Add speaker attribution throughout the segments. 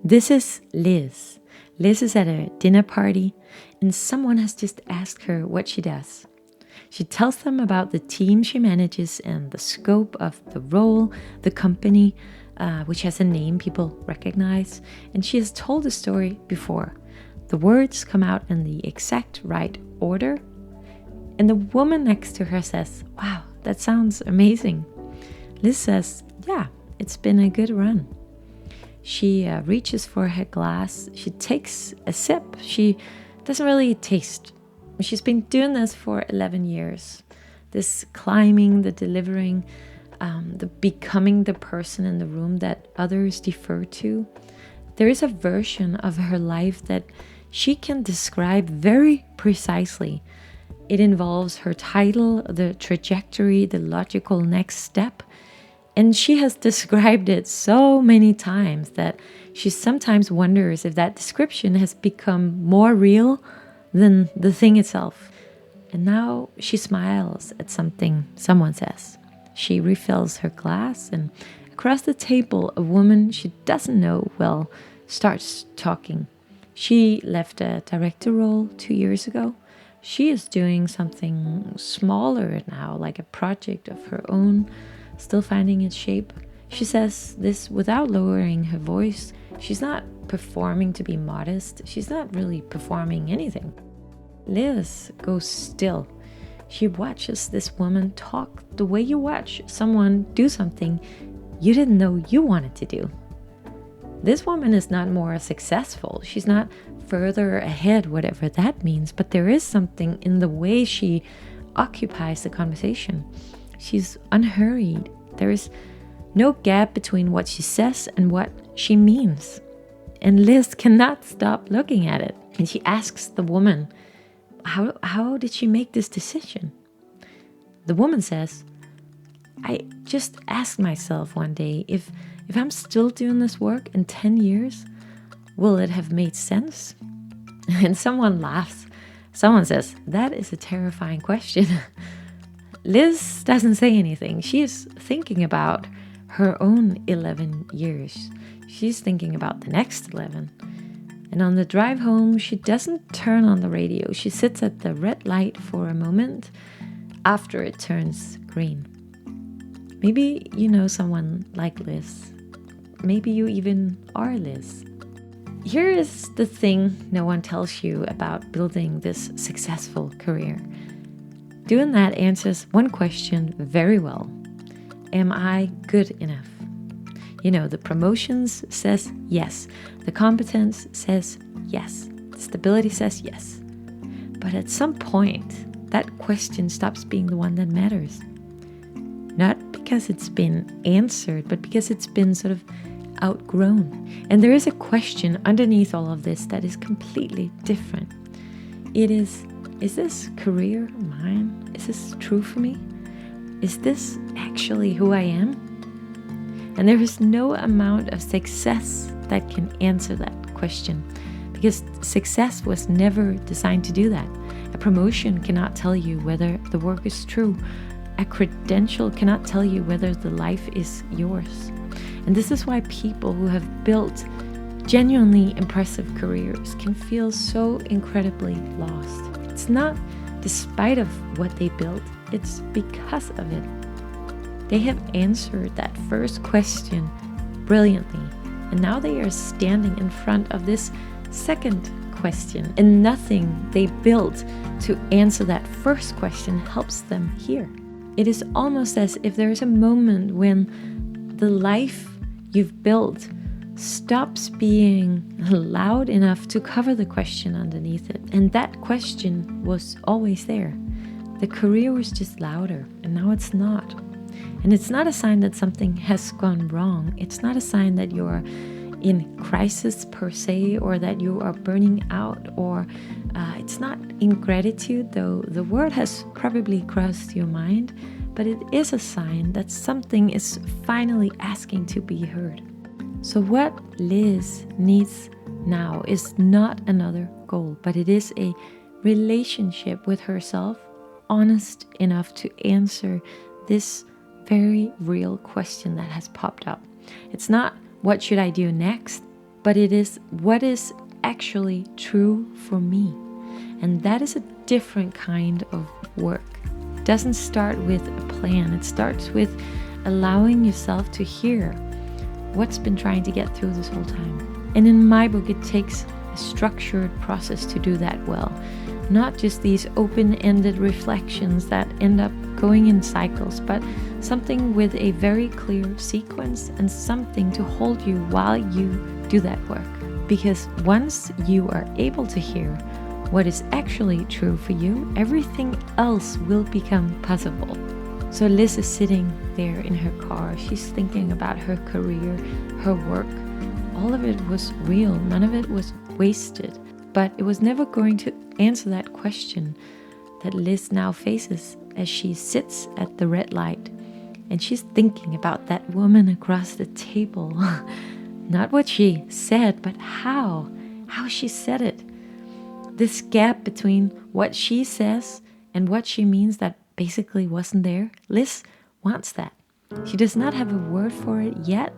Speaker 1: This is Liz. Liz is at a dinner party and someone has just asked her what she does. She tells them about the team she manages and the scope of the role, the company, which has a name people recognize. And she has told the story before. The words come out in the exact right order. And the woman next to her says, "Wow, that sounds amazing." Liz says, "Yeah, it's been a good run." She reaches for her glass. She takes a sip. She doesn't really taste. She's been doing this for 11 years. This climbing, the delivering, the becoming the person in the room that others defer to. There is a version of her life that she can describe very precisely. It involves her title, the trajectory, the logical next step. And she has described it so many times that she sometimes wonders if that description has become more real than the thing itself. And now she smiles at something someone says. She refills her glass, and across the table, a woman she doesn't know well starts talking. She left a director role 2 years ago. She is doing something smaller now, like a project of her own, still finding its shape. She says this without lowering her voice. She's not performing to be modest. She's not really performing anything. Liz goes still. She watches this woman talk the way you watch someone do something you didn't know you wanted to do. This woman is not more successful. She's not further ahead, whatever that means, but there is something in the way she occupies the conversation. She's unhurried. There is no gap between what she says and what she means. And Liz cannot stop looking at it. And she asks the woman, how did she make this decision? The woman says, "I just asked myself one day, if I'm still doing this work in 10 years, will it have made sense?" And someone laughs. Someone says, "That is a terrifying question." Liz doesn't say anything. She is thinking about her own 11 years. She's thinking about the next 11. And on the drive home, she doesn't turn on the radio. She sits at the red light for a moment after it turns green. Maybe you know someone like Liz. Maybe you even are Liz. Here is the thing no one tells you about building this successful career. Doing that answers one question very well. Am I good enough? You know, the promotions says yes. The competence says yes. The stability says yes. But at some point, that question stops being the one that matters. Not because it's been answered, but because it's been sort of outgrown. And there is a question underneath all of this that is completely different. It is this career mine? Is this true for me? Is this actually who I am? And there is no amount of success that can answer that question, because success was never designed to do that. A promotion cannot tell you whether the work is true. A credential cannot tell you whether the life is yours. And this is why people who have built genuinely impressive careers can feel so incredibly lost. It's not despite of what they built, it's because of it. They have answered that first question brilliantly, and now they are standing in front of this second question, and nothing they built to answer that first question helps them here. It is almost as if there is a moment when the life you've built stops being loud enough to cover the question underneath it. And that question was always there. The career was just louder, and now it's not. And it's not a sign that something has gone wrong. It's not a sign that you're in crisis per se, or that you are burning out, or it's not ingratitude, though the word has probably crossed your mind, but it is a sign that something is finally asking to be heard. So what Liz needs now is not another goal, but it is a relationship with herself, honest enough to answer this very real question that has popped up. It's not, what should I do next? but it is what is actually true for me. And that is a different kind of work. It doesn't start with a plan. It starts with allowing yourself to hear what's been trying to get through this whole time. And in my book, it takes a structured process to do that well. Not just these open-ended reflections that end up going in cycles, but something with a very clear sequence and something to hold you while you do that work. Because once you are able to hear what is actually true for you, everything else will become possible. So Liz is sitting there in her car. She's thinking about her career, her work. All of it was real. None of it was wasted. But it was never going to answer that question that Liz now faces as she sits at the red light. And she's thinking about that woman across the table. Not what she said, but how she said it. This gap between what she says and what she means that basically wasn't there. Liz wants that. She does not have a word for it yet,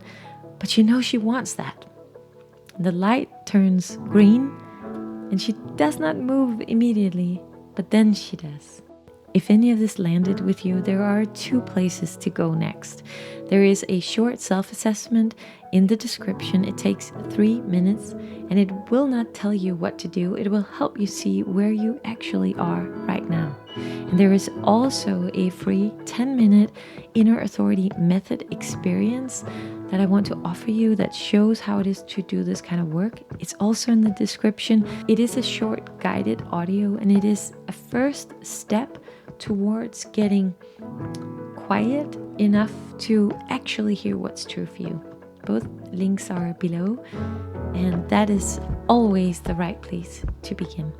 Speaker 1: but you know she wants that. The light turns green and she does not move immediately, but then she does. If any of this landed with you, there are 2 places to go next. There is a short self-assessment in the description. It takes 3 minutes and it will not tell you what to do. It will help you see where you actually are right now. And there is also a free 10-minute inner authority method experience that I want to offer you that shows how it is to do this kind of work. It's also in the description. It is a short guided audio and it is a first step towards getting quiet enough to actually hear what's true for you. Both links are below, and that is always the right place to begin.